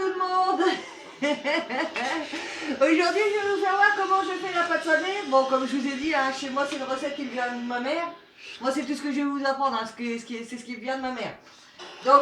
tout le monde. Aujourd'hui, je vais vous faire voir comment je fais la pâte sablée. Bon, comme je vous ai dit, hein, chez moi, c'est une recette qui vient de ma mère. Moi, c'est tout ce que je vais vous apprendre, hein, c'est ce qui vient de ma mère. Donc,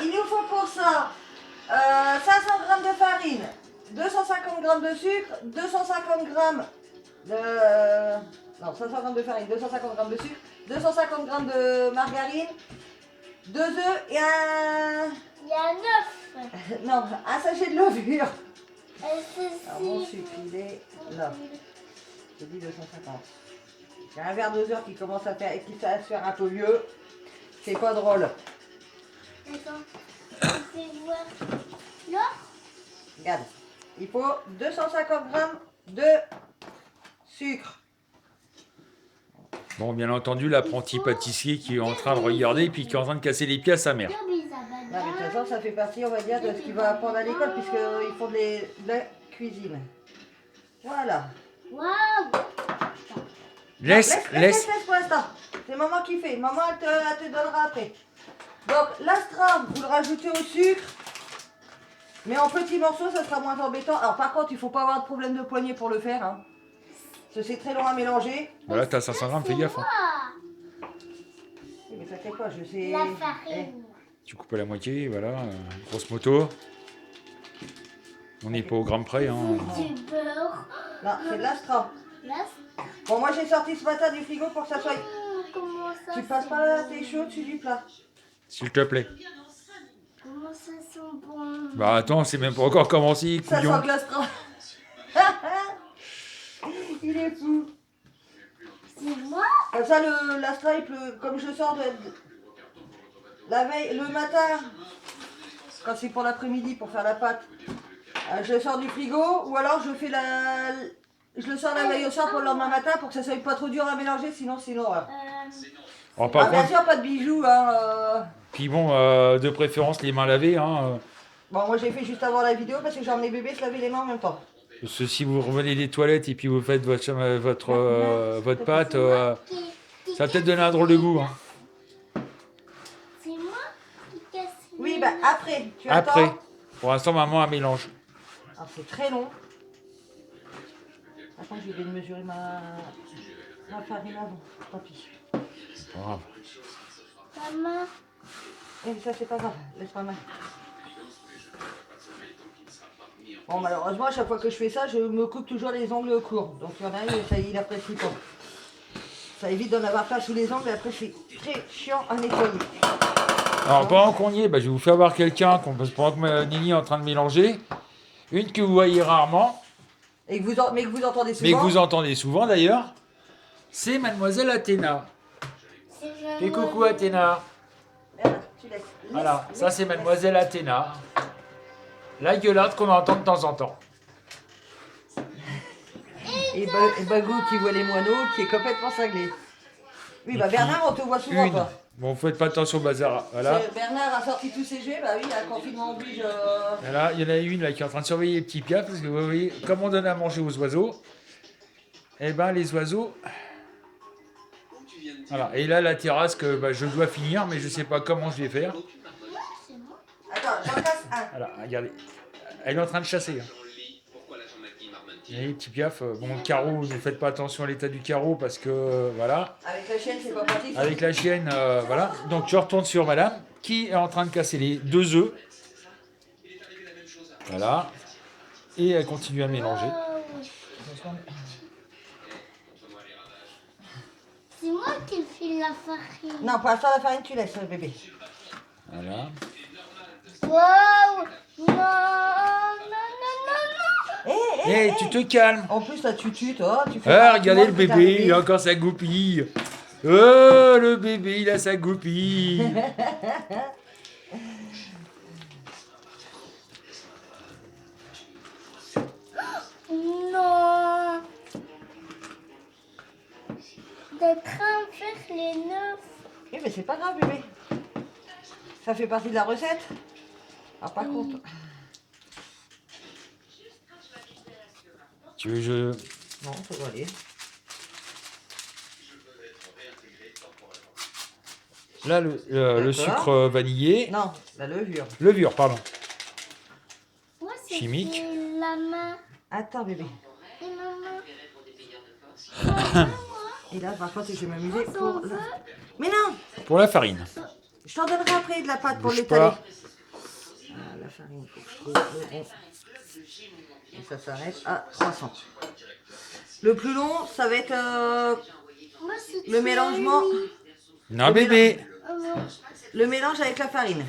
il nous faut pour ça 500 g de farine, 250 g de sucre, 250 g de... Non, 500 g de farine, 250 g de sucre, 250 g de margarine, 2 œufs et un... Il y a un œuf. Non, un sachet de levure. Ceci. Alors mon sucre, il est là. J'ai dit 250. J'ai un verre d'oseur qui commence à faire, qui va se faire un peu vieux. C'est pas drôle. Attends, je vais voir l'or. Regarde. Il faut 250 g de sucre. Bon, bien entendu, l'apprenti pâtissier qui est en train de regarder et puis qui est en train de casser les pieds à sa mère. Non, mais de toute façon, ça fait partie, on va dire, de ce qu'il va apprendre à l'école, puisqu'ils font de la cuisine. Voilà. Waouh. Laisse. Laisse pour l'instant. C'est maman qui fait. Maman, elle te donnera après. Donc, l'astrum, vous le rajoutez au sucre. Mais en petits morceaux, ça sera moins embêtant. Alors, par contre, il ne faut pas avoir de problème de poignet pour le faire. Hein. Parce que c'est très long à mélanger. Voilà, t'as 500 grammes, fais gaffe. Hein. Oui, mais ça fait quoi? Je sais. La farine. Tu coupes à la moitié, voilà. Grosse moto. On n'est pas au gramme près. Hein. Du beurre. Non, c'est de l'astrum. Là, Bon, moi, j'ai sorti ce matin du frigo pour que ça soit... comment ça Tu passes pas tes choses dessus du plat. S'il te plaît. Comment ça sent bon. Bah attends, c'est même pas encore commencé, Ça couillon. sent que l'astrum. Il est fou. C'est moi. Comme ça, l'astrum, comme je sors de la veille, le matin, quand c'est pour l'après-midi, pour faire la pâte, je le sors du frigo, ou alors je fais je le sors la veille au soir pour le lendemain matin, pour que ça soit pas trop dur à mélanger, sinon c'est une horreur. Alors, par Bien contre, sûr, pas de bijoux, hein. puis bon, de préférence les mains lavées. Hein, Bon, moi j'ai fait juste avant la vidéo, parce que j'ai emmené bébé se laver les mains en même temps. parce que si vous revenez des toilettes et puis vous faites votre pâte, ça va peut-être donner un drôle de goût. Hein. C'est moi qui casse. Oui, bah après, tu Après, attends. pour l'instant, maman a mélange. Alors c'est très long. Attends, je vais mesurer ma farine avant. Tant pis. Bravo. Maman. Et ça c'est pas grave, laisse-moi main. Bon, malheureusement, à chaque fois que je fais ça, je me coupe toujours les ongles courts. Donc il y en a un, ça il apprécie pas. Ça évite d'en avoir plein sous les ongles et après c'est très chiant à nettoyer. Alors pendant qu'on y est, je vais vous faire voir quelqu'un pendant que Nini est en train de mélanger. Une que vous voyez rarement, Mais que vous entendez souvent. mais que vous entendez souvent d'ailleurs, c'est Mademoiselle Athéna. Fais coucou Athéna. Merde, tu laisses. Voilà, ça c'est Mademoiselle Athéna. La gueulade qu'on entend de temps en temps. Et Bagou qui voit les moineaux, qui est complètement cinglé. Oui, bah Et puis, Bernard, on te voit souvent, Une. toi. Bon, faites pas attention au bazar. Voilà. Bernard a sorti tous ses jeux, bah oui, un confinement oblige. Voilà, il y en a une là qui est en train de surveiller les petits piafs, parce que vous voyez, comme on donne à manger aux oiseaux, eh ben les oiseaux. Voilà, et là la terrasse que je dois finir, mais je sais pas comment je vais faire. Attends, j'en casse un. Voilà, regardez. Elle est en train de chasser. Hein. Et les petits piafs, bon, le carreau, ne faites pas attention à l'état du carreau parce que voilà. Avec la chienne, c'est pas pratique. Avec la chienne, voilà. Donc je retourne sur madame qui est en train de casser les 2 œufs. Voilà. Et elle continue à mélanger. C'est moi qui file la farine. Non, pour l'instant, la farine, tu laisses, bébé. Voilà. Waouh. Non, non, non, non, Eh, tu te calmes. En plus, là, tu toi. Tu fais Ah, pas- regardez le tu manges ta bébé, il a encore sa goupille. Oh, le bébé, il a sa goupille. non. D'être train de faire les 9. Oui, mais c'est pas grave, bébé. Ça fait partie de la recette. Ah, par contre. Tu veux je... Non, ça doit aller. Là, le D'accord. sucre vanillé. Non, la levure. Levure, pardon. chimique. fait la main. Attends, bébé. Et maman. Et là, par contre, je vais m'amuser On pour... veut. Mais non, Pour la farine. je t'en donnerai après de la pâte pour Bouge l'étaler. pas. Ah, la farine, faut que je trouve le bon. Et ça s'arrête à 300. Le plus long, ça va être Moi, c'est le mélangement, Non, bébé. le mélange avec la farine.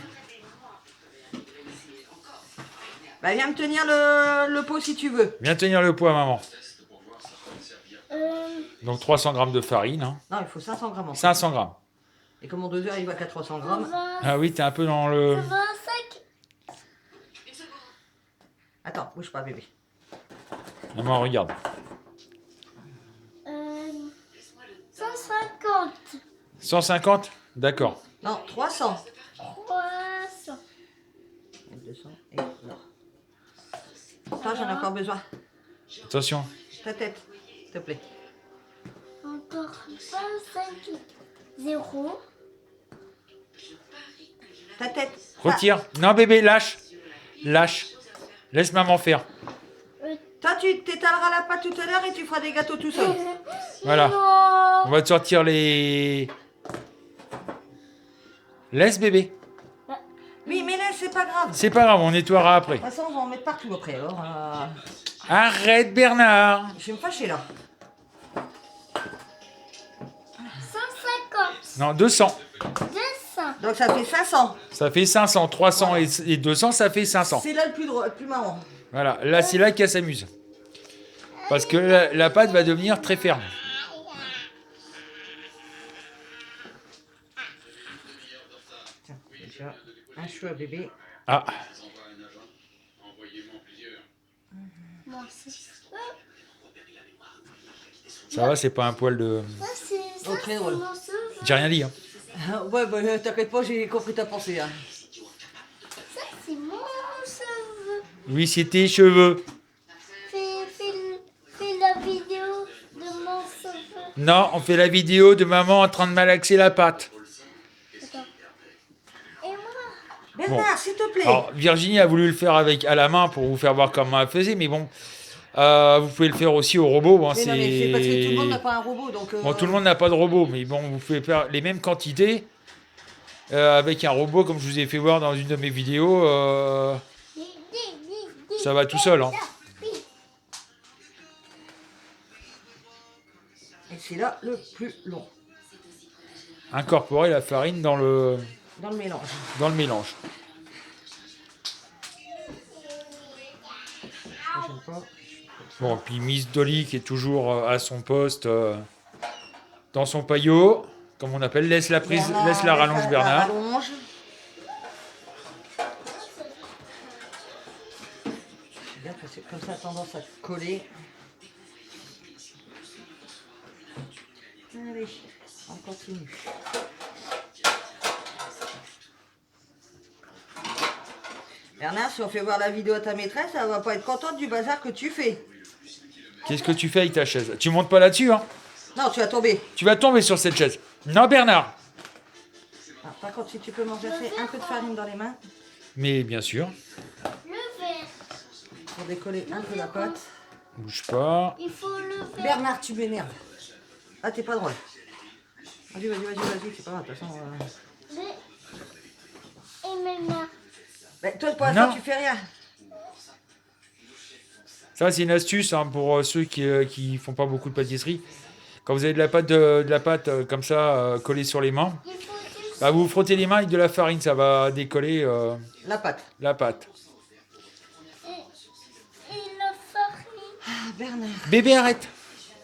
Bah, viens me tenir le pot si tu veux. Viens tenir le poids, maman. Euh, Donc 300 grammes de farine. Hein. Non, il faut 500 grammes. En fait. 500 grammes. Et comme en 2 heures, il va qu'à 300 grammes. 20, Ah oui, t'es un peu dans le... 25. Attends, bouge pas, bébé. Maman, regarde. 150. 150. D'accord. Non, 300. 300. 200 et là. Attends, j'en ai encore besoin. Attention. Ta tête, s'il te plaît. Encore 25. 0. Ta tête. Retire. Non, bébé, lâche. Lâche. Laisse maman faire. Toi, tu t'étaleras la pâte tout à l'heure et tu feras des gâteaux tout seul. Voilà. Non. On va te sortir les... Laisse, bébé. Oui, mais là, c'est pas grave. De C'est pas grave, on nettoiera après. toute façon, on va en mettre partout après. Alors, Arrête, Bernard. je vais me fâcher là. 150. Non, 200. 200. Donc, ça fait 500. Ça fait 500. 300 et 200, ça fait 500. C'est là le plus drôle, le plus marrant. Voilà, là, c'est là qu'elle s'amuse. Parce que la pâte va devenir très ferme. Tiens, déjà, un chou à bébé. Ah, Moi, c'est ça. ça va, c'est pas un poil de... Ça, c'est Oh, très drôle. mon souvenir. J'ai rien dit, hein. Ouais, bah, t'inquiète pas, j'ai compris ta pensée. Hein. Ça, c'est mon cheveu. Oui, c'est tes cheveux. Fais la vidéo de mon cheveu. Non, on fait la vidéo de maman en train de malaxer la pâte. Attends. Et moi? Bernard, s'il te plaît. Alors, Virginie a voulu le faire à la main pour vous faire voir comment elle faisait, mais bon, vous pouvez le faire aussi au robot. Bon, Mais non, mais c'est parce que tout le monde n'a pas un robot, donc... Bon, tout le monde n'a pas de robot, mais bon, vous pouvez faire les mêmes quantités avec un robot, comme je vous ai fait voir dans une de mes vidéos. Ça va tout seul, hein. Et c'est là le plus long, Incorporer la farine dans le mélange. mélange. J'aime pas. Bon, puis Miss Dolly qui est toujours à son poste dans son paillot, comme on appelle, laisse la prise, Bernard, laisse la rallonge, Bernard. rallonge. C'est bien parce que comme ça a tendance à coller. Allez, on continue. Bernard, si on fait voir la vidéo à ta maîtresse, elle va pas être contente du bazar que tu fais. Qu'est-ce que tu fais avec ta chaise? Tu montes pas là-dessus, hein? Non, tu vas tomber. Tu vas tomber sur cette chaise. Non, Bernard. Ah, par contre, si tu peux m'enjasser un peu de farine dans les mains Mais bien sûr, Le verre. pour décoller un peu la pâte. bouge pas. Il faut le verre. Bernard, tu m'énerves. Ah, t'es pas drôle. Vas-y, c'est pas grave, de toute façon. Et maintenant. Mais toi, pour l'instant, Non. tu fais rien. Ça, c'est une astuce hein, pour ceux qui font pas beaucoup de pâtisserie. Quand vous avez de la pâte comme ça collée sur les mains, Il faut juste. bah, vous frottez les mains avec de la farine, ça va décoller La pâte. la pâte. Et la farine. Ah, Bernard. Bébé, arrête.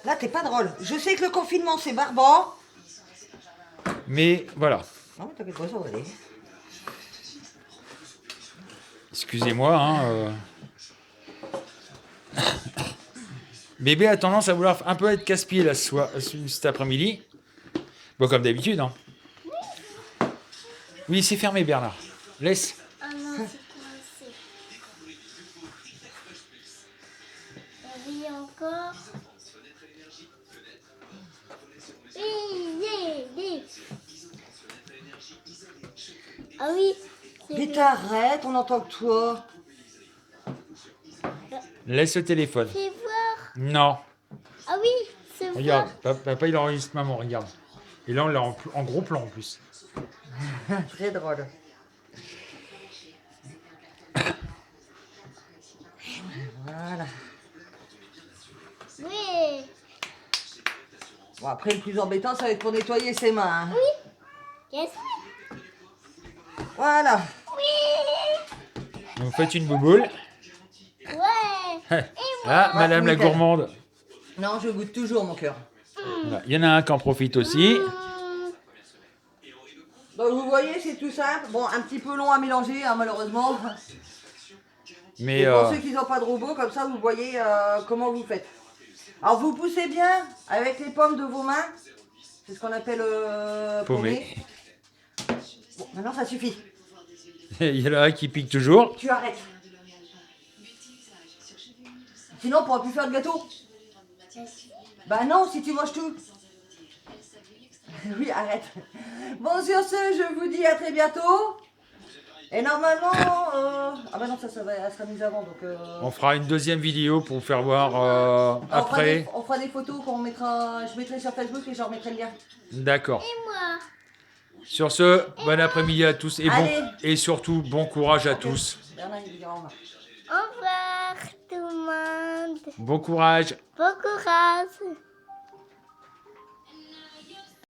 Là, t'es pas drôle. Je sais que le confinement, c'est barbant. Mais voilà. Non, t'inquiète pas, ça va aller. Excusez-moi. Hein, Bébé a tendance à vouloir un peu être casse-pied là, cet après-midi. Bon, comme d'habitude. Hein. Oui, c'est fermé, Bernard. Laisse. Ah non, c'est coincé. Oui, encore. Oui. Ah oui. c'est Mais bien. t'arrêtes, on entend que toi. Laisse le téléphone. Fais voir. Non. Ah oui, c'est Regarde, voir. papa, il enregistre maman, regarde. Et là, on l'a en gros plan en plus. Très drôle. Voilà. Oui. Bon, après, le plus embêtant, ça va être pour nettoyer ses mains. Hein. Yes. Voilà. Oui. Donc, faites une bouboule. Ouais. Ah, madame la nickel. gourmande. Non, je goûte toujours, mon cœur. Voilà. Il y en a un qui en profite aussi. Donc, vous voyez, c'est tout simple. Bon, un petit peu long à mélanger, hein, malheureusement. Mais Et pour ceux qui n'ont pas de robot, comme ça, vous voyez comment vous faites. Alors, vous poussez bien avec les paumes de vos mains. C'est ce qu'on appelle paumer. paumé. Bon, maintenant, ça suffit. Il y en a un qui pique toujours. Tu arrêtes. Sinon, on pourra plus faire de gâteau. Bah non, si tu manges tout. Oui, arrête. Bon, sur ce, je vous dis à très bientôt. Et normalement... Ah bah non, ça sera mis avant, donc... On fera une deuxième vidéo pour vous faire voir après. On fera des photos qu'on mettra... Je mettrai sur Facebook et je remettrai le lien. D'accord. Et moi. Sur ce, bon après-midi à tous et, Allez. et surtout bon courage à tous. Bernard, il dira au revoir. Au revoir tout le monde. Bon courage. Bon courage.